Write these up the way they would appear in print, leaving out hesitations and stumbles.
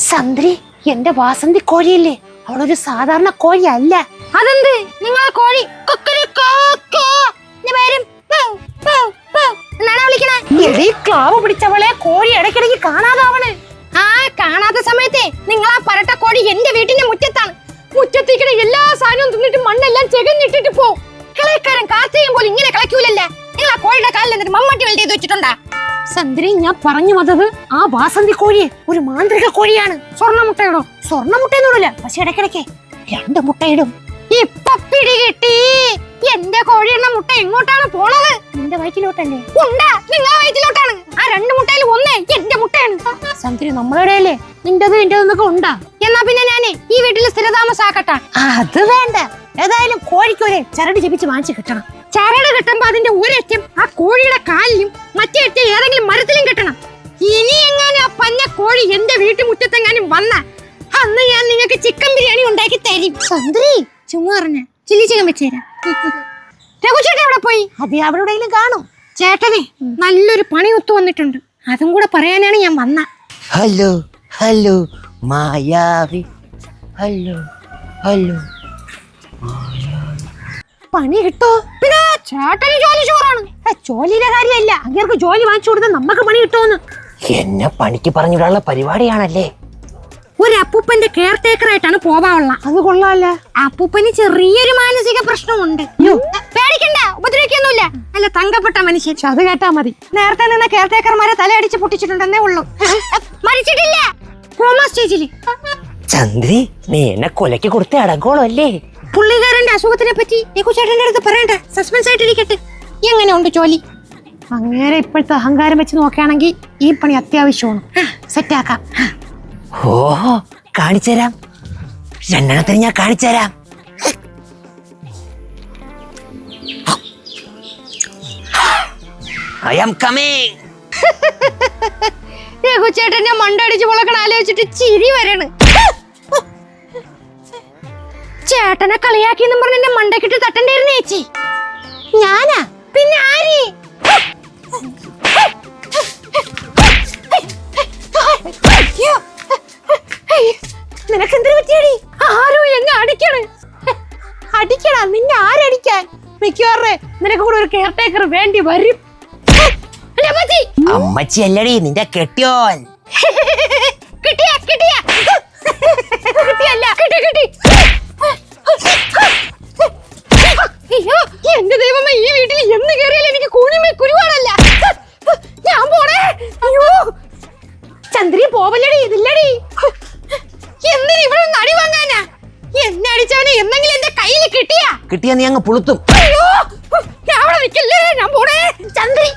സന്ദ്രി, എന്റെ വാസന്തി കോഴിയല്ലേ, അവളൊരു സാധാരണ കോഴിയല്ല. അതെന്ത് നിങ്ങളെ കോഴി ക്ലാവ് പിടിച്ചവളെ കോഴി ഇടയ്ക്കിടയ്ക്ക് കാണാതാവണ്. ആ കാണാത്ത സമയത്തെ നിങ്ങൾ ആ പരട്ട കോഴി എന്റെ വീട്ടിന്റെ മുറ്റത്താണ്. മുറ്റത്തേക്കിടെ എല്ലാ സാധനവും തിന്നിട്ട് മണ്ണെല്ലാം ചെകഞ്ഞിട്ടിട്ട് പോ. കിളക്കാരൻ കാർത്തികം പോലും ഇങ്ങനെ കളക്കൂലല്ലേ. നിങ്ങൾ ആ കോഴിയുടെ കാലിൽ എന്നിട്ട് മമ്മട്ടി വെൽഡ് ചെയ്ത് വെച്ചിട്ടുണ്ടാ? സന്ദ്രി, ഞാൻ പറഞ്ഞു വന്നത് ആ വാസന്തി കോഴിയെ ഒരു മാന്ത്രിക കോഴിയാണ്. സ്വർണ്ണമുട്ടയിടോ? സ്വർണ്ണമുട്ടയെന്നൂടില്ല, പക്ഷെ ഇടയ്ക്കിടയ്ക്ക് 2 മുട്ടയിടും. ഇപ്പൊ പിടികിട്ടി. എന്റെ കോഴിയുടെ മുട്ട എങ്ങോട്ടാണ് പോണത്? നിന്റെ വയറ്റിലോട്ടല്ലേ? ഉണ്ടാ, നിങ്ങളെ വയറ്റിലോട്ടാണ്. ആ 2 മുട്ടയിൽ ഒന്നേ എന്റെ മുട്ടയാണ്. സന്ദ്രി, നമ്മളുടെയല്ലേ നിന്റേത് എന്റേതെന്നൊക്കെ ഉണ്ടാ. എന്നാ പിന്നെ ഞാനേ ഈ വീട്ടിൽ സ്ഥിരതാമസാക്കട്ടെ. അത് വേണ്ട. ഏതായാലും കോഴിക്കൊരു ചരട് ജപിച്ച് വാങ്ങിച്ചു കിട്ടണം. ചരട് കിട്ടുമ്പോ അതിന്റെ ഒരറ്റം ആ കോഴിയുടെ കാലിലും മറ്റേ അറ്റം ഏതെങ്കിലും മരത്തിലും കെട്ടണം. ഇനി എങ്ങാനും ആ പഞ്ഞ കോഴി എന്റെ വീട്ടുമുറ്റത്തെങ്ങാനും വന്ന അന്ന് ഞാൻ നിങ്ങൾക്ക് ചിക്കൻ ബിരിയാണി ഉണ്ടാക്കി തരും. സന്ദ്രി, ചുമ്മാ പറഞ്ഞ ചില്ലി ചിക്കൻ വെച്ചുതരാം. രഘുചേട്ടൻ എവിടെ പോയി? അത് എവിടെയെങ്കിലും കാണും. ചേട്ടനെ നല്ലൊരു പണി ഒത്തു വന്നിട്ടുണ്ട്, അതും കൂടെ പറയാനാണ് ഞാൻ വന്ന. ഹലോ ഹലോ മായാവി, ഹലോ ഹലോ. പണി കിട്ടോ? പിന്നെ ചേട്ടന് ജോലി ചോറാണ്. ജോലിയുടെ കാര്യമല്ല, അങ്ങേർക്ക് ജോലി വാങ്ങിച്ചു കൊടുത്താൽ നമുക്ക് പണി കിട്ടുമെന്ന്. എന്നെ പണിക്ക് പറഞ്ഞിടാനുള്ള പരിപാടിയാണല്ലേ. ഒരു അപ്പൂപ്പന്റെ കെയർ ടേക്കർ ആയിട്ടാണ് പോവാനുള്ള. അത് കൊള്ളാല്ല. അപ്പൂപ്പന് ചെറിയൊരു മാനസിക പ്രശ്നമുണ്ട്. പേടിക്കണ്ട, ഉപദ്രവിക്കൊന്നുമില്ല. നല്ല തങ്കപ്പെട്ട മനുഷ്യൻ. അത് കേട്ടാ മതി. നേരത്തെ നിന്ന് കെയർ ടേക്കർമാരെ തലയടിച്ച് പൊട്ടിച്ചിട്ടുണ്ടെന്നേ ഉള്ളൂ. മരിച്ചിട്ടില്ല. കോമാ സ്റ്റേജില്. ചന്ദ്രി, നീ എന്നെ കൊലക്ക് കൊടുത്ത അടങ്കോളം അല്ലേ? പുള്ളിക്കാരന്റെ അസുഖത്തിനെ പറ്റി ചേട്ടന്റെ അടുത്ത് പറയണ്ട, സസ്പെൻസ് ആയിട്ടിരിക്കട്ടെ. എങ്ങനെയുണ്ട് ജോലി? അങ്ങേരെ ഇപ്പോഴത്തെ അഹങ്കാരം വെച്ച് നോക്കുകയാണെങ്കിൽ ഈ പണി അത്യാവശ്യമാണ്. സെറ്റാക്കാം. ഓഹോ, കാണിച്ചുതരാം. 2 ഞാൻ കാണിച്ചുതരാം. I am coming. രഘുചേട്ടന്റെ മണ്ടടിച്ച് പൊളക്കണ ആലോചിച്ചിട്ട് ചിരി വരണ്. ചേട്ടനെ കളിയാക്കിയെന്നും പറഞ്ഞ് എന്നെ മണ്ടക്കിട്ട് തട്ടണ്ടായിരുന്നു ചേച്ചി. ഞാനാ? പിന്നെ ആര്? നിനക്കെന്തൊരു പറ്റിയടി? ആരോ എന്നെ അടിക്കണ്. അടിക്കടാ, നിന്നെ ആരടിക്കാൻ? മിക്കവാറേ നിനക്ക് കൂടെ ഒരു കെയർ ടേക്കർ വേണ്ടി വരും. അമ്മച്ചി അല്ലടി, നിന്റെ കെട്ടിയോൻ. കിട്ടിയ കിട്ടിയല്ല കിട്ടി. അയ്യോ, എന്റെ ദൈവമേ, ഈ വീട്ടിൽ എന്ന് കയറിയാലും എനിക്ക് കൂണിമേ കുരുവാണല്ല. ഞാൻ പോണേ. അയ്യോ ചന്ദ്രി, പോവല്ലടി, ഇതില്ലടി. എന്തിന് ഇവിടെ നടി വാങ്ങാനാ? എന്നെ അടിച്ചവനെ എന്തെങ്കിലും എന്റെ കയ്യിൽ കിട്ടിയാ നീ അങ്ങ് പുളുത്തും. അയ്യോ, ഞാൻ അവിടെ നിൽക്കല്ലേ, ഞാൻ പോണേ. ചന്ദ്രി,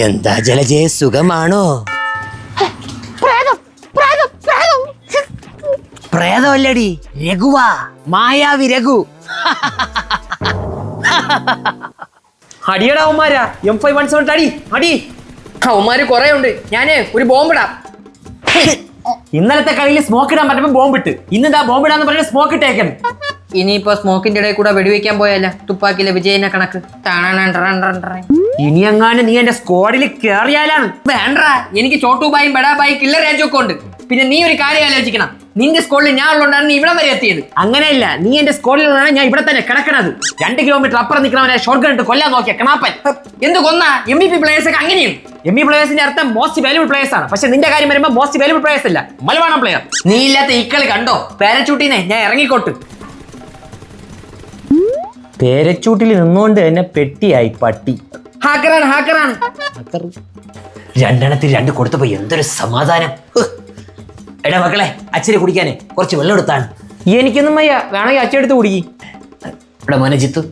എന്താ ജലജയെ, സുഖമാണോ? പ്രേതമല്ലടി, രഘുവാ, മായാവി രഘു. അടിയടാ അവന്മാരാ, M517 അടി അടി. അവന്മാര് കൊറേ ഉണ്ട്. ഞാനേ ഒരു ബോംബിടാം. ഇന്നലത്തെ കളിയിൽ സ്മോക്ക് ഇടാൻ പറ്റുമ്പോ ബോംബിട്ട്, ഇന്നെന്താ ബോംബിടാന്ന് പറഞ്ഞ സ്മോക്ക് ഇട്ടേക്കണം. ഇനിയിപ്പോ സ്മോക്കിന്റെ ഇടയിൽ കൂടെ വെടിവെക്കാൻ പോയല്ല, തുപ്പാക്കിയിലെ വിജയനെ കണക്ക്. ഇനി എങ്ങാനും നീ എന്റെ സ്ക്വാഡിൽ കേറിയാലാണ്. വേണ്ട, എനിക്ക് ചോട്ടുബായും ബഡാബായി കില്ലർ രാജൊക്കെ ഉണ്ട്. പിന്നെ നീ ഒരു കാര്യം ആലോചിക്കണം, നിന്റെ സ്കോഡിൽ ഞാൻ ഉള്ളതുകൊണ്ടാണ് നീ ഇവിടെ വരെ എത്തിയത്. അങ്ങനെയല്ല, നീ എന്റെ സ്കോഡിലുള്ളതാണ് ഞാൻ ഇവിടെ തന്നെ കിടക്കണത്. 2 കിലോമീറ്റർ അപ്പുറം നിൽക്കണവനെ ഷോട്ട് ഗൺ ഇട്ട് കൊല്ലാൻ നോക്കിയ കണാപ്പൻ. എന്ത് കൊന്ന MVP പ്ലേയേഴ്സ് ഒക്കെ അങ്ങനെയും. MVP പ്ലേയേഴ്സിന്റെ അർത്ഥം മോസ്റ്റ് വാല്യൂബിൾ പ്ലേയേഴ്സ് ആണ്. പക്ഷെ നിന്റെ കാര്യം വരുമ്പോൾ മോസ്റ്റ് വാല്യൂബിൾ പ്ലേയേഴ്സ് അല്ല, മലവാണം പ്ലെയർ. നീ ഇല്ലാത്ത ഈ കളി കണ്ടോ? പാരച്ചൂട്ടിനെ ഞാൻ ഇറങ്ങിക്കോട്ട്. പേരച്ചൂട്ടിൽ നിന്നുകൊണ്ട് തന്നെ പെട്ടിയായി പട്ടി. ഹാക്കറാണ്. 2 കൊടുത്തപ്പോ എന്തൊരു സമാധാനം. എടാ മക്കളെ, അച്ഛനെ കുടിക്കാനേ കുറച്ച് വെള്ളം എടുത്താണ്. എനിക്കൊന്നും വയ്യ, വേണമെങ്കിൽ അച്ചെടുത്ത് കുടിക്കും. ഇവിടെ മോനെ ജിത്തു,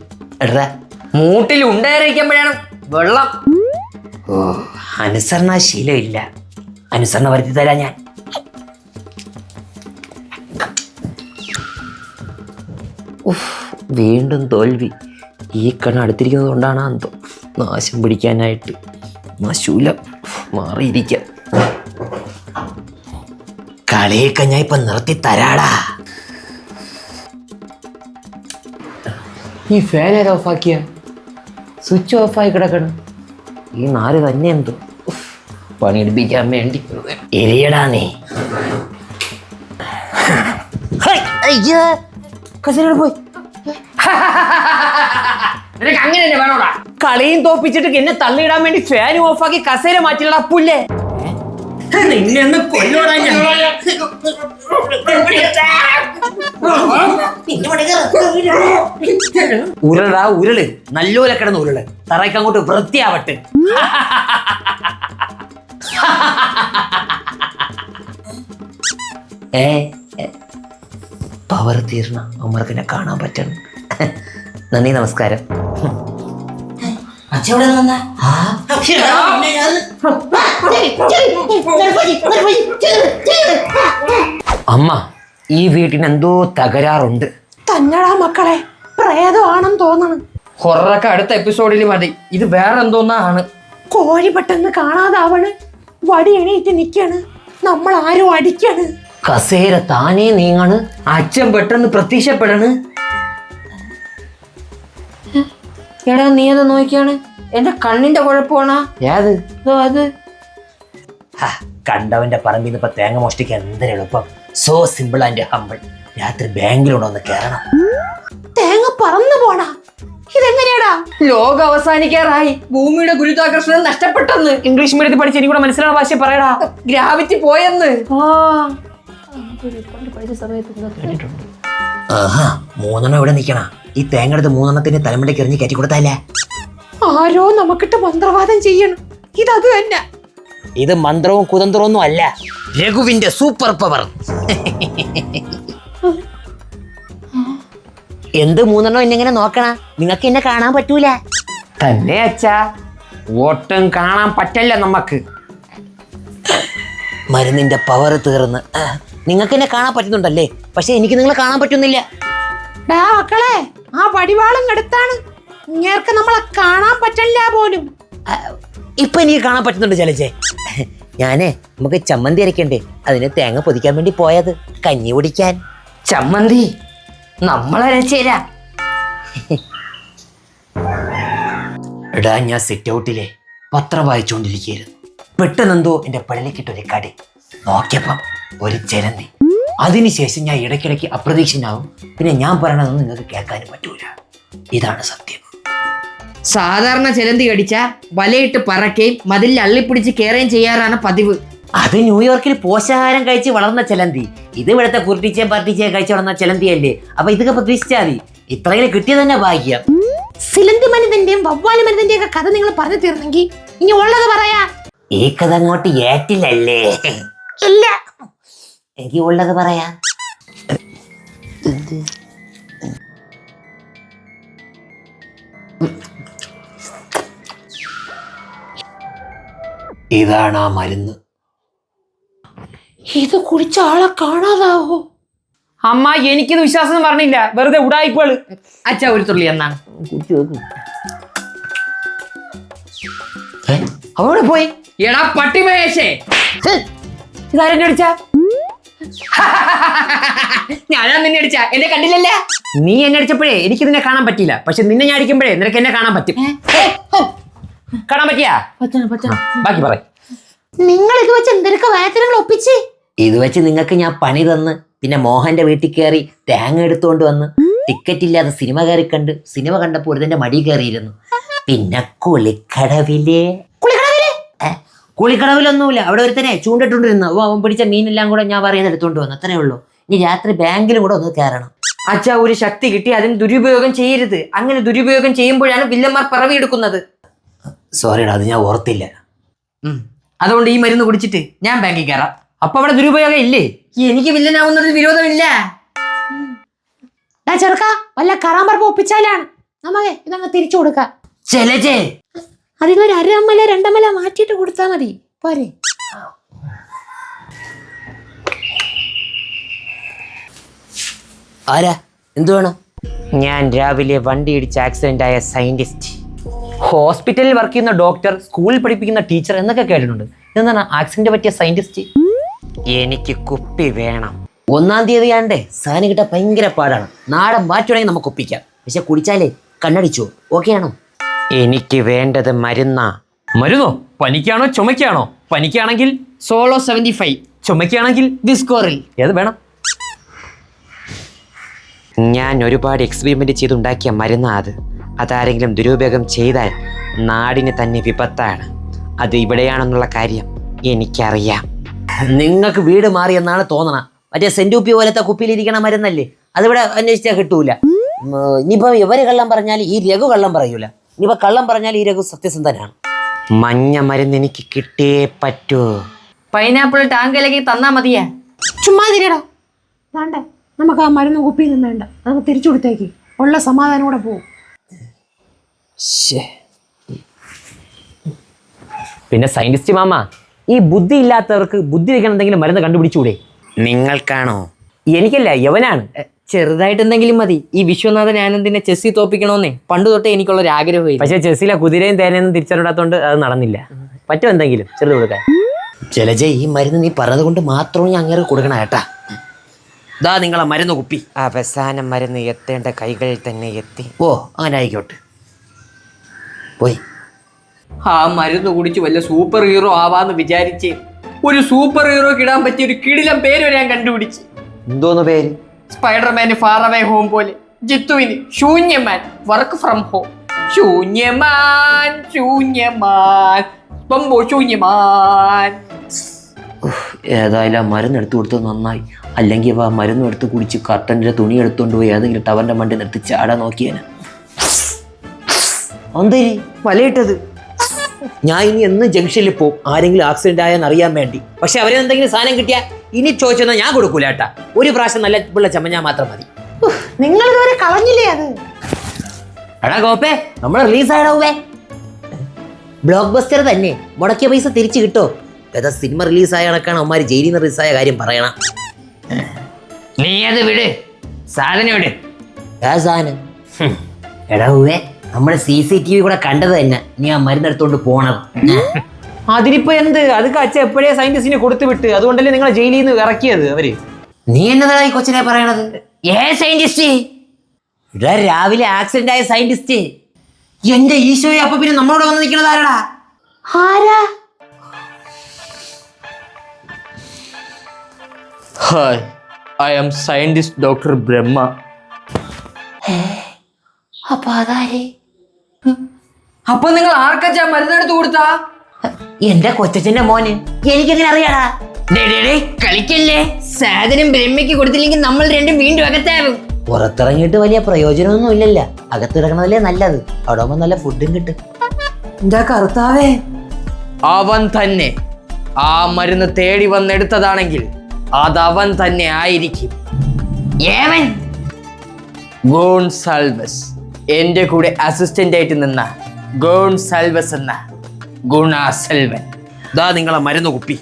എടാ മൂട്ടിൽ ഉണ്ടായിരിക്കുമ്പോഴാണ് വെള്ളം. ഓ, അനുസരണ ശീലമില്ല. അനുസരണ വരുത്തി തരാം ഞാൻ. വീണ്ടും തോൽവി. ഈ കണ്ണ് അടുത്തിരിക്കുന്നത് കൊണ്ടാണ് എന്തോ നാശം പിടിക്കാനായിട്ട്. ശൂലം മാറിയിരിക്കാം. കളിയൊക്കെ ഞാൻ ഇപ്പൊ നിർത്തി തരാടാ. ഈ ഫാൻ ഏത് ഓഫാക്കിയ? സ്വിച്ച് ഓഫായി കിടക്കണം. ഈ നാല് തന്നെ എന്തോ പണിയെടുപ്പിക്കാൻ വേണ്ടി എരിയടാ നീ. കസേരയോട് പോയി. നിനക്ക് അങ്ങനെ തന്നെ വേണോടാ. കളിയും തോപ്പിച്ചിട്ട് എന്നെ തള്ളിയിടാൻ വേണ്ടി ഫാനും ഓഫാക്കി കസേര മാറ്റിയിടാ പുല്ലേ. നിന്നെ ഒന്ന് കൊല്ലോടാ ഞാൻ. ഉരുളടാ ഉരുള്, നല്ലോലെ കിടന്ന് ഉരുള്, തറയ്ക്ക് അങ്ങോട്ട് വൃത്തിയാവട്ടെ. പവർ തീർന്ന അമ്മർക്ക് എന്നെ കാണാൻ പറ്റണം. നന്ദി, നമസ്കാരം. അമ്മ, ഈ വീട്ടിന് എന്തോ തകരാറുണ്ട്. തന്നടാ മക്കളെ, പ്രേതമാണെന്ന് തോന്നണം. ഹൊറൊക്കെ അടുത്ത എപ്പിസോഡിൽ മതി. ഇത് വേറെ എന്തോന്നാണ്. കോഴി പെട്ടെന്ന് കാണാതാവണ്, വടി എണീറ്റ് നിക്കാണ്, നമ്മൾ ആരും അടിക്കാണ്. കസേര താനേ നീങ്ങണ്, അച്ഛൻ പെട്ടെന്ന് പ്രത്യക്ഷപ്പെടണ്. എടാ നീ അത് നോക്കിയാണ്, എന്റെ കണ്ണിന്റെ കുഴപ്പമാണാ. ഏത് അത് കണ്ടവന്റെ പറമ്പിൽ നിന്ന് ഇപ്പൊ തേങ്ങ മോഷ്ടിക്കാൻ എന്തൊരു എളുപ്പം. So simple and humble. രാത്രി ബാങ്കിലൂടെ ഒന്ന് കയറണം. തേങ്ങ പറന്നു പോണാ, ഇതെങ്ങനെയാടാ? ലോകം അവസാനിക്കാറായി, ഭൂമിയുടെ ഗുരുത്വാകർഷണം നഷ്ടപ്പെട്ടെന്ന്. ഇംഗ്ലീഷ് മീഡിയത്തിൽ പഠിച്ച് എനിക്കൂടെ മനസ്സിലാവുന്ന ഭാഷ പറയടാ. ഗ്രാവിറ്റി പോയെന്ന്. ആഹാ, മൂന്നെണ്ണം ഇവിടെ നിക്കണ. ഈ തേങ്ങ എടുത്ത് മൂന്നെണ്ണത്തിന്റെ തലമുണ്ടയ്ക്ക് എറിഞ്ഞ് കയറ്റി കൊടുത്താലേ. ആരോ നമുക്കിട്ട് മന്ത്രവാദം ചെയ്യണം. ഇതത് തന്നെ. ഇത് മന്ത്രവും കുതന്ത്രവും ഒന്നും അല്ല, രഘുവിന്റെ സൂപ്പർ പവർ. എന്ത് മൂന്നെണ്ണം എന്നെങ്ങനെ നോക്കണ? നിങ്ങൾക്ക് എന്നെ കാണാൻ പറ്റൂല. തന്നെ അച്ഛാ, ഒട്ടും കാണാൻ പറ്റല്ല നമുക്ക്. മരുന്നിന്റെ പവർ തീർന്ന്. നിങ്ങൾക്ക് എന്നെ കാണാൻ പറ്റുന്നുണ്ടല്ലേ, പക്ഷെ എനിക്ക് നിങ്ങളെ കാണാൻ പറ്റുന്നില്ല. ഡാ മക്കളെ, ആ വടിവാളും എടുത്താണ്. ഇങ്ങേർക്ക് നമ്മളെ കാണാൻ പറ്റില്ല പോലും. ഇപ്പൊ എനിക്ക് കാണാൻ പറ്റുന്നുണ്ട് ചലച്ചേ. ഞാനേ നമുക്ക് ചമ്മന്തി അരക്കണ്ടേ, അതിന് തേങ്ങ പൊതിക്കാൻ വേണ്ടി പോയത്, കഞ്ഞി കുടിക്കാൻ. ചമ്മന്തി നമ്മളെ രചേരാ. എടാ, ഞാൻ സിറ്റ് ഔട്ടിലെ പത്രം വായിച്ചുകൊണ്ടിരിക്കുകയായിരുന്നു. പെട്ടെന്നെന്തോ എന്റെ പള്ളിക്കിട്ടൊരു കടി നോക്കിയപ്പം ഒരു ചിരന്തി. അതിനുശേഷം ഞാൻ ഇടയ്ക്കിടയ്ക്ക് അപ്രതീക്ഷിതനാവും. പിന്നെ ഞാൻ പറയണതൊന്നും നിങ്ങൾക്ക് കേൾക്കാനും പറ്റൂല. ഇതാണ് സത്യം. സാധാരണ ചിലന്തി കടിച്ച വലയിട്ട് പറക്കുകയും മതിലിൽ അള്ളിപ്പിടിച്ച് കയറുകയും ചെയ്യാറാണ് പതിവ്. അത് ന്യൂയോർക്കിൽ പോഷകാഹാരം കഴിച്ച് വളർന്ന ചിലന്തി. ഇത് ഇവിടുത്തെ കുർട്ടിച്ചയും പാർട്ടിച്ചയും കഴിച്ച് വളർന്ന ചിലന്തിയല്ലേ. അപ്പൊ ഇതൊക്കെ പ്രതീക്ഷിച്ചാൽ മതി. ഇത്രയും കിട്ടിയത് തന്നെ ഭാഗ്യം. സിലന്തി മരുന്നിന്റെയും വവ്വാലി മരുന്നിന്റെയും ഒക്കെ കഥ നിങ്ങൾ പറഞ്ഞു തീർന്നെങ്കിൽ ഇനി ഉള്ളത് പറയാ. ഈ കഥ അങ്ങോട്ട് ഏറ്റില്ലല്ലേ? ഇല്ല, എനിക്ക് ഉള്ളത് പറയാ. ഇതാണ് ആ മരുന്ന്. ഇത് കുടിച്ച ആളെ കാണാതാവോ? അമ്മ, എനിക്കിത് വിശ്വാസം പറഞ്ഞില്ല, വെറുതെ ഉടായിപ്പോള്. അച്ഛ ഒരു തുള്ളി എന്നാണ്. അവിടെ പോയി. എടാ പട്ടി മഹേഷേ, ഇതാരെന്നെ അടിച്ച? ഞാനാ നിന്നെ അടിച്ച, എന്നെ കണ്ടില്ലല്ലേ? നീ എന്നെ അടിച്ചപ്പോഴേ എനിക്ക് നിന്നെ കാണാൻ പറ്റിയില്ല, പക്ഷെ നിന്നെ ഞാൻ അടിക്കുമ്പോഴേ നിനക്ക് എന്നെ കാണാൻ പറ്റും. കാണാൻ പറ്റിയാ? ബാക്കി പറ. നിങ്ങൾ ഇത് വെച്ച് എന്തൊക്കെ വേതനങ്ങൾ ഒപ്പിച്ച്? ഇത് വെച്ച് നിങ്ങൾക്ക് ഞാൻ പണി തന്ന്, പിന്നെ മോഹന്റെ വീട്ടിൽ കയറി തേങ്ങ എടുത്തുകൊണ്ട് വന്ന്, ടിക്കറ്റ് ഇല്ലാതെ സിനിമ കയറി കണ്ട്, സിനിമ കണ്ടപ്പോൾ ഒരു തന്നെ മടി കയറിയിരുന്നു. പിന്നെ കുളിക്കടവിലൊന്നുമില്ല, അവിടെ ഒരുത്തനെ ചൂണ്ടിട്ടുണ്ടിരുന്നു. അവൻ പിടിച്ച മീനെല്ലാം കൂടെ ഞാൻ പറയുന്നത് എടുത്തുകൊണ്ട് വന്നു. അത്രേ ഉള്ളൂ. ഇനി രാത്രി ബാങ്കിലും കൂടെ ഒന്ന് കയറണം. അച്ഛാ, ഒരു ശക്തി കിട്ടി അതിന് ദുരുപയോഗം ചെയ്യരുത്. അങ്ങനെ ദുരുപയോഗം ചെയ്യുമ്പോഴാണ് വില്ലന്മാർ പിറവിയെടുക്കുന്നത്. സോറിടാ, അത് ഞാൻ ഓർത്തില്ല. അതുകൊണ്ട് ഈ മരുന്ന് കുടിച്ചിട്ട് ഞാൻ ബാങ്കിൽ കയറാം. അപ്പൊ അവിടെ ദുരുപയോഗം ഇല്ലേ? എനിക്ക് വില്ലനാവുന്നതിൽ വിരോധമില്ല. ചെറുക്ക, വല്ല കറാമ്പറപ്പ് ഒപ്പിച്ചാലാണ് നമുക്ക് ഇതങ്ങ് തിരിച്ചു കൊടുക്കാം. ചെലച്ചേ, അതിനൊരു അരമല രണ്ടമല മാറ്റിയിട്ട് കൊടുത്താ മതി, പോരെ? ആരാ? എന്തു വേണം? ഞാൻ രാവിലെ വണ്ടി ഇടിച്ച് ആക്സിഡന്റ് ആയ സയന്റിസ്റ്റ്. ഹോസ്പിറ്റലിൽ വർക്ക് ചെയ്യുന്ന ഡോക്ടർ, സ്കൂളിൽ പഠിപ്പിക്കുന്ന ടീച്ചർ എന്നൊക്കെ കേട്ടിട്ടുണ്ട്. എന്താണ് ആക്സിഡന്റ് പറ്റിയ സയന്റിസ്റ്റ്? എനിക്ക് കുപ്പി വേണം. 1-ാം തീയതി ആണ്ടേ സാധനം കിട്ടാൻ ഭയങ്കര പാടാണ്. നാടൻ മാറ്റുവാണെങ്കിൽ നമുക്ക് ഒപ്പിക്കാം, പക്ഷെ കുടിച്ചാലേ കണ്ണടിച്ചു. ഓക്കെ ആണോ? എനിക്ക് വേണ്ടത് മരുന്നാ, മരുന്നോ? പനിക്കാണോ ചുമയ്ക്കാണോ? പനിക്കാണെങ്കിൽ സോളോ 75, ചുമയ്ക്കാണെങ്കിൽ ഡിസ്കോറിൽ. ഏത് വേണം? ഞാൻ ഒരുപാട് എക്സ്പെരിമെന്റ് ചെയ്തുണ്ടാക്കിയ മരുന്നാ അത്. അതാരെങ്കിലും ദുരുപയോഗം ചെയ്താൽ നാടിന് തന്നെ വിപത്താണ്. അത് ഇവിടെയാണെന്നുള്ള കാര്യം എനിക്കറിയാം. നിങ്ങൾക്ക് വീട് മാറിയെന്നാണ് തോന്നണം. മറ്റേ സെന്റുപ്പി പോലത്തെ കുപ്പിയിലിരിക്കണ മരുന്നല്ലേ, അതിവിടെ അന്വേഷിച്ചാൽ കിട്ടൂല. ഇനിയിപ്പോ ഇവര് കള്ളം പറഞ്ഞാൽ ഈ രഘു കള്ളം പറയൂല. ഇനിയിപ്പോ കള്ളം പറഞ്ഞാൽ ഈ രഘു സത്യസന്ധനാണ്. മഞ്ഞ മരുന്ന് എനിക്ക് കിട്ടിയേ പറ്റൂ. പൈനാപ്പിൾ ടാങ്കിലേക്ക് തന്നാ മതിയാ. ചുമ്മാ തിരിയടാ. വേണ്ട, നമുക്ക് ആ മരുന്ന് കുപ്പിയിൽ വേണ്ട, നമുക്ക് തിരിച്ചു കൊടുത്തേക്ക്. ഉള്ള സമാധാനം കൂടെ പോവും. പിന്നെ സയന്റിസ്റ്റ് മാമ, ഈ ബുദ്ധി ഇല്ലാത്തവർക്ക് ബുദ്ധി വെക്കാൻ എന്തെങ്കിലും മരുന്ന് കണ്ടുപിടിച്ചൂടെ? നിങ്ങൾക്കാണോ? എനിക്കല്ല, യവനാണ്. ചെറുതായിട്ട് എന്തെങ്കിലും മതി. ഈ വിശ്വനാഥൻ ആനന്ദിനെ ചെസ്സിൽ തോപ്പിക്കണമെന്നേ പണ്ട് തൊട്ടേ എനിക്കുള്ളൊരു ആഗ്രഹമായി. പക്ഷെ ചെസ്സിലെ കുതിരയും തേനയൊന്നും തിരിച്ചറിയാത്തോണ്ട് അത് നടന്നില്ല. പറ്റും എന്തെങ്കിലും ചെറുത് കൊടുക്കാൻ. ജലജ, ഈ മരുന്ന് നീ പറഞ്ഞത് കൊണ്ട് മാത്രം ഞാൻ അങ്ങനെ കൊടുക്കണം കേട്ടാ. ദാ നിങ്ങളെ മരുന്ന് കുപ്പി. അവസാനം മരുന്ന് എത്തേണ്ട കൈകളിൽ തന്നെ എത്തി. ഓ, അങ്ങനെ ആയിക്കോട്ടെ. പോയി. ആ മരുന്ന് കുടിച്ച് വല്ല സൂപ്പർ ഹീറോ ആവാന്ന് വിചാരിച്ച് ഒരു സൂപ്പർ ഹീറോക്ക് ഇടാൻ പറ്റിയ ഒരു കിടിലം പേര് ഞാൻ കണ്ടുപിടിച്ച്. എന്തോന്ന് പേര്? സ്പൈഡർമാന് ഫാർ അവേ ഹോം പോലെ, ജിത്തുവിന് ശൂന്യമാൻ വർക്ക് ഫ്രം ഹോം. ശൂന്യമാൻ ശൂന്യമാൻ ബംബോ ശൂന്യമാൻ. ഏതായാലും ആ മരുന്ന് എടുത്തു കൊടുത്തത് നന്നായി. അല്ലെങ്കിൽ ആ മരുന്ന് എടുത്ത് കുടിച്ച് കർട്ടൻ്റെ തുണി എടുത്തുകൊണ്ട് പോയി ഏതെങ്കിലും ടവറിന്റെ മണ്ടി നിർത്തി ചാടാൻ നോക്കിയേനെ. അന്തരി വലയിട്ടത്. ഞാൻ ഇനി എന്ന് ജംഗ്ഷനിൽ പോകും, ആരെങ്കിലും ആക്സിഡന്റ് ആയെന്ന് അറിയാൻ വേണ്ടി. പക്ഷെ അവരെ എന്തെങ്കിലും സാധനം കിട്ടിയാൽ ഇനി ചോദിച്ചെന്നാൽ ഞാൻ കൊടുക്കൂല കേട്ടാ. ഒരു പ്രാവശ്യം നല്ല പിള്ള ചമഞ്ഞാൽ മാത്രം മതി. നിങ്ങൾ ഇതുവരെ കളഞ്ഞില്ലേ അത്? എടാ ഗോപ്പേ, നമ്മൾ റിലീസായടാവേ. ബ്ലോക്ക് ബസ്റ്റർ തന്നെ. മുടക്കിയ പൈസ തിരിച്ചു കിട്ടോ? ഏതാ സിനിമ റിലീസായ കണക്കാണ് അവന്മാർ ജയിലിൽ നിന്ന് റിലീസായ കാര്യം പറയണം. നീ അത് വിട്, സാധനം വിട്. ഏ സാധനം? എടാ ഉവേ, നമ്മള് CCTV കൂടെ കണ്ടത് തന്നെ. നീ ആ മരുന്നെടുത്തോണ്ട് പോണത്. അതിനിപ്പോ എന്ത്? അത് അച്ഛ എപ്പോഴേ സയന്റിസ്റ്റിനെ കൊടുത്തു വിട്ട്, അതുകൊണ്ടല്ലേ നിങ്ങളെ ജയിലിൽ നിന്ന് ഇറക്കിയത് അവര്. നീ എന്നതാ ഈ കൊച്ചിനെ പറയണത്? ഏ സയന്റിസ്റ്റ്? ഇവിടെ രാവിലെ ആക്സിഡന്റ് ആയ സയന്റിസ്റ്റ്. എന്റെ ഈശോയെ, അപ്പൊ പിന്നെ നമ്മളോട് വന്ന് നിൽക്കണത് ആരടാ? ആരാ? Hi, I am scientist doctor Brahma. അപ്പൊ അതാരേ? അപ്പൊ നിങ്ങൾ ആർക്കച്ചാ മരുന്നെടുത്ത് കൊടുത്താ? എന്റെ കൊച്ചച്ഛന്റെ മോന്. എനിക്കെങ്ങനെ അറിയാടാ? കളിക്കല്ലേ. സാധനം ബ്രഹ്മയ്ക്ക് കൊടുത്തില്ലെങ്കിൽ നമ്മൾ രണ്ടും വീണ്ടും അകത്താകും. പുറത്തിറങ്ങിയിട്ട് വലിയ പ്രയോജനമൊന്നും ഇല്ലല്ല. അകത്തിറങ്ങണതല്ലേ നല്ലത്. അവിടെ ആവുമ്പോ നല്ല ഫുഡും കിട്ടും. എന്താ കർത്താവേ? അവൻ തന്നെ ആ മരുന്ന് തേടി വന്നെടുത്തതാണെങ്കിൽ അതവൻ തന്നെ ആയിരിക്കും. ഏവൻ ഗോൺസാൽവസ്, എന്റെ കൂടെ അസിസ്റ്റന്റ് ആയിട്ട് നിന്ന ഗോൺസാൽവസ് എന്ന ഗുണാസെൽവൻ. ദാ നിങ്ങളെ മരുന്ന് കുപ്പി.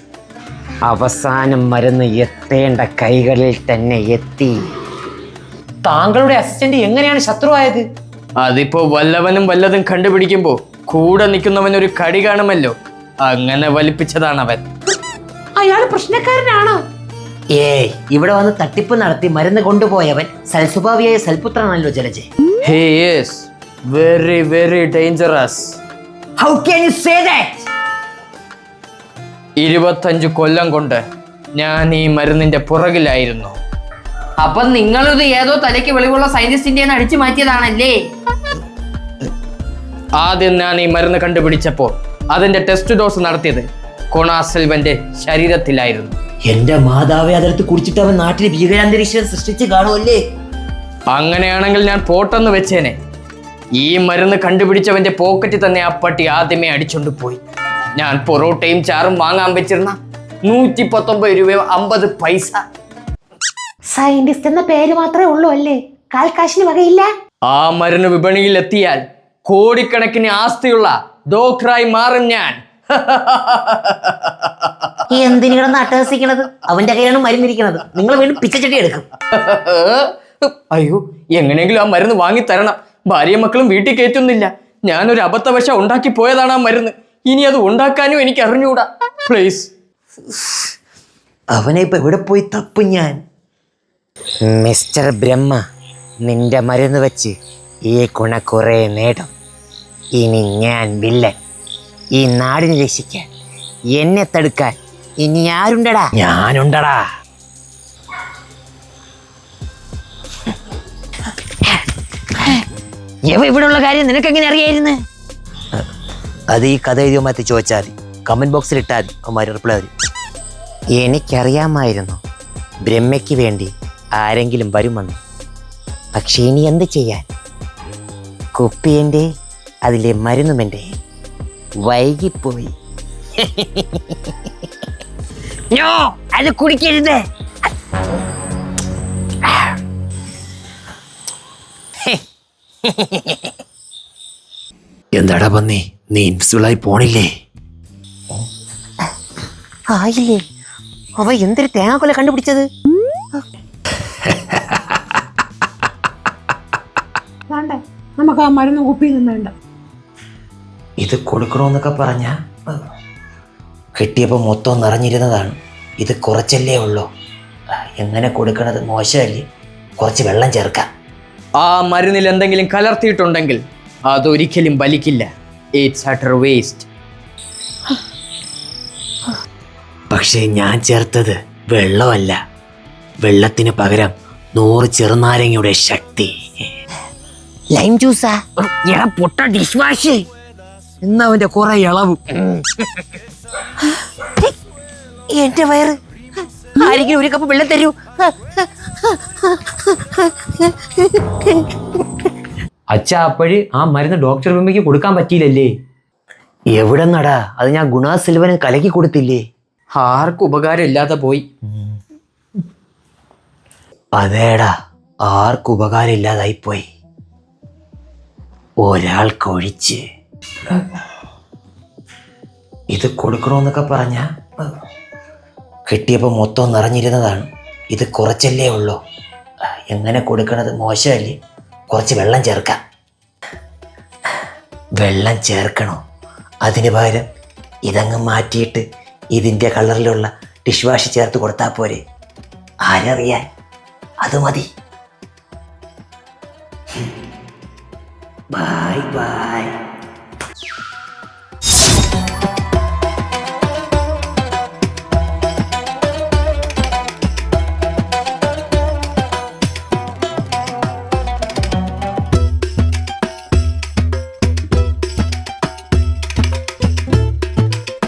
അവസാനം മരുന്ന് എത്തേണ്ട കൈകളിൽ തന്നെ എത്തി. താങ്കളുടെ അസിസ്റ്റന്റ് എങ്ങനെയാണ് ശത്രുവായത്? അതിപ്പോ വല്ലവനും വല്ലതും കണ്ടുപിടിക്കുമ്പോ കൂടെ നിൽക്കുന്നവൻ ഒരു കടി കാണുമല്ലോ, അങ്ങനെ വലിപ്പിച്ചതാണ് അവൻ. അയാൾ പ്രശ്നക്കാരനാണോ? ഏയ്, ഇവിടെ വന്ന് തട്ടിപ്പ് നടത്തി മരുന്ന് കൊണ്ടുപോയവൻ സൽസ്വഭാവിയായ സൽപുത്രനാണല്ലോ ജലജെ. He is very very dangerous. How can you say that? 25 കൊല്ലം കൊണ്ട് ഞാൻ ഈ മരുന്നിന്റെ പുറകിലായിരുന്നു. അപ്പൊ നിങ്ങളിത് ഏതോ തലയ്ക്ക് വെളിവുള്ള സയന്റിസ്റ്റിന്റെ അടിച്ചു മാറ്റിയതാണല്ലേ? ആദ്യം ഞാൻ ഈ മരുന്ന് കണ്ടുപിടിച്ചപ്പോൾ അതിന്റെ ടെസ്റ്റ് ഡോസ് നടത്തിയത് കൊണാസെൽവന്റെ ശരീരത്തിലായിരുന്നു. എന്റെ മാതാവെ, അതെടുത്ത് കുടിച്ചിട്ട് അവൻ നാട്ടിൽ ഭീകരാന്തരീക്ഷം സൃഷ്ടിച്ച് കാണുമല്ലേ? അങ്ങനെയാണെങ്കിൽ ഞാൻ പോട്ടെന്ന് വെച്ചേനെ. ഈ മരുന്ന് കണ്ടുപിടിച്ചവന്റെ പോക്കറ്റിൽ തന്നെ ആ പട്ടി ആദ്യമേ അടിച്ചോണ്ട് പോയി. ഞാൻ പൊറോട്ടയും ചാറും വാങ്ങാൻ വെച്ചിരുന്ന 119 രൂപ 50 പൈസ. സയന്റിസ്റ്റ് എന്ന പേര് മാത്രമേ ഉള്ളൂ അല്ലേ? കാൽക്കാശിന് വകയില്ല. ആ മരുന്ന് വിപണിയിൽ എത്തിയാൽ കോടിക്കണക്കിന് ആസ്തിയുള്ള ഡോക്ടറായി മാറും ഞാൻ. എന്തിനു കിടന്ന് അട്ടഹസിക്കണത്? അവന്റെ കയ്യിലാണ് മരുന്നിരിക്കണത്. നിങ്ങൾ വീണ്ടും പിച്ചച്ചട്ടി എടുക്കും. അയ്യോ, എങ്ങനെയെങ്കിലും ആ മരുന്ന് വാങ്ങി തരണം. ഭാര്യയും മക്കളും വീട്ടിൽ കയറ്റുന്നില്ല. ഞാനൊരു അബദ്ധവശ ഉണ്ടാക്കി പോയതാണ് ആ മരുന്ന്. ഇനി അത് ഉണ്ടാക്കാനും എനിക്ക് അറിഞ്ഞുകൂടാ. പ്ലീസ്. അവനെ ഇപ്പൊ എവിടെ പോയി തപ്പും ഞാൻ? മിസ്റ്റർ ബ്രഹ്മ, നിന്റെ മരുന്ന് വെച്ച് ഈ ഗുണ കുറെ നേടും. ഇനി ഞാൻ വില്ലൻ. ഈ നാടിനെ രക്ഷിക്കാൻ, എന്നെ തടുക്കാൻ ഇനി ആരുണ്ടടാ? ഞാനുണ്ടടാ. ഇവിടെയുള്ള കാര്യം നിനക്കെങ്ങനെ അറിയായിരുന്നു? അത് ഈ കഥ എഴുതിയമാറ്റി ചോദിച്ചാൽ മതി, കമന്റ് ബോക്സിൽ ഇട്ടാൽ മതി, അവന്മാർ റിപ്ലൈ തരും. എനിക്കറിയാമായിരുന്നു ബ്രഹ്മയ്ക്ക് വേണ്ടി ആരെങ്കിലും വരുമെന്ന്. പക്ഷെ ഇനി എന്ത് ചെയ്യാൻ? കുപ്പി എൻ്റെ, അതിലെ മരുന്നും എൻ്റെ. വൈകിപ്പോയി. നോ, അത് കുടിക്കരുത്. എന്താടാ പന്നി, നീ ഇൻവിസിബിളായി പോണില്ലേ? ആയില്ലേ? അവ എന്തൊരു തേങ്ങാക്കൊല കണ്ടുപിടിച്ചത്? വേണ്ടേ, നമുക്ക് ആ മരുന്ന് കുപ്പിയിൽ നിന്ന് വേണ്ട. ഇത് കൊടുക്കണമെന്നൊക്കെ പറഞ്ഞ കിട്ടിയപ്പോൾ മൊത്തം നിറഞ്ഞിരുന്നതാണ്. ഇത് കുറച്ചല്ലേ ഉള്ളൂ. എങ്ങനെ കൊടുക്കണത് മോശമല്ലേ? കുറച്ച് വെള്ളം ചേർക്കാം. ആ മരുന്നിൽ എന്തെങ്കിലും കലർത്തിയിട്ടുണ്ടെങ്കിൽ അതൊരിക്കലും വലിക്കില്ല. It's utter waste. പക്ഷേ ഞാൻ ചേർത്തത് വെള്ളമല്ല, വെള്ളത്തിന് പകരം 100 ചെറുനാരങ്ങയുടെ ശക്തി. ലൈം ജ്യൂസാ? എടാ പൊട്ട ഡിഷ് വാഷ്. എന്നവന്റെ കുറെ ഇളവും. എന്റെ വയറ്. ആരെങ്കിലും ഒരു കപ്പ് വെള്ളം തരൂ. അച്ഛാ, അപ്പോഴ് ആ മരുന്ന് ഡോക്ടർ ബിംബയ്ക്ക് കൊടുക്കാൻ പറ്റിയില്ലല്ലേ? എവിടെ നടാ, അത് ഞാൻ ഗുണാ സിൽവന് കലക്കി കൊടുത്തില്ലേ? ആർക്കും ഉപകാരം ഇല്ലാതെ പോയി. അതേടാ, ആർക്കും ഉപകാരം ഇല്ലാതായിപ്പോയി. ഒരാൾക്കൊഴിച്ച്. ഇത് കൊടുക്കണമെന്നൊക്കെ പറഞ്ഞ കിട്ടിയപ്പോൾ മൊത്തം നിറഞ്ഞിരുന്നതാണ്. ഇത് കുറച്ചല്ലേ ഉള്ളൂ. എങ്ങനെ കൊടുക്കണത് മോശമല്ലേ? കുറച്ച് വെള്ളം ചേർക്കാം. വെള്ളം ചേർക്കണോ? അതിന് പകരം ഇതങ്ങ് മാറ്റിയിട്ട് ഇതിൻ്റെ കളറിലുള്ള ഡിഷ് വാഷ് ചേർത്ത് കൊടുത്താൽ പോരെ? ആരറിയാൻ? അത് മതി. Bye bye.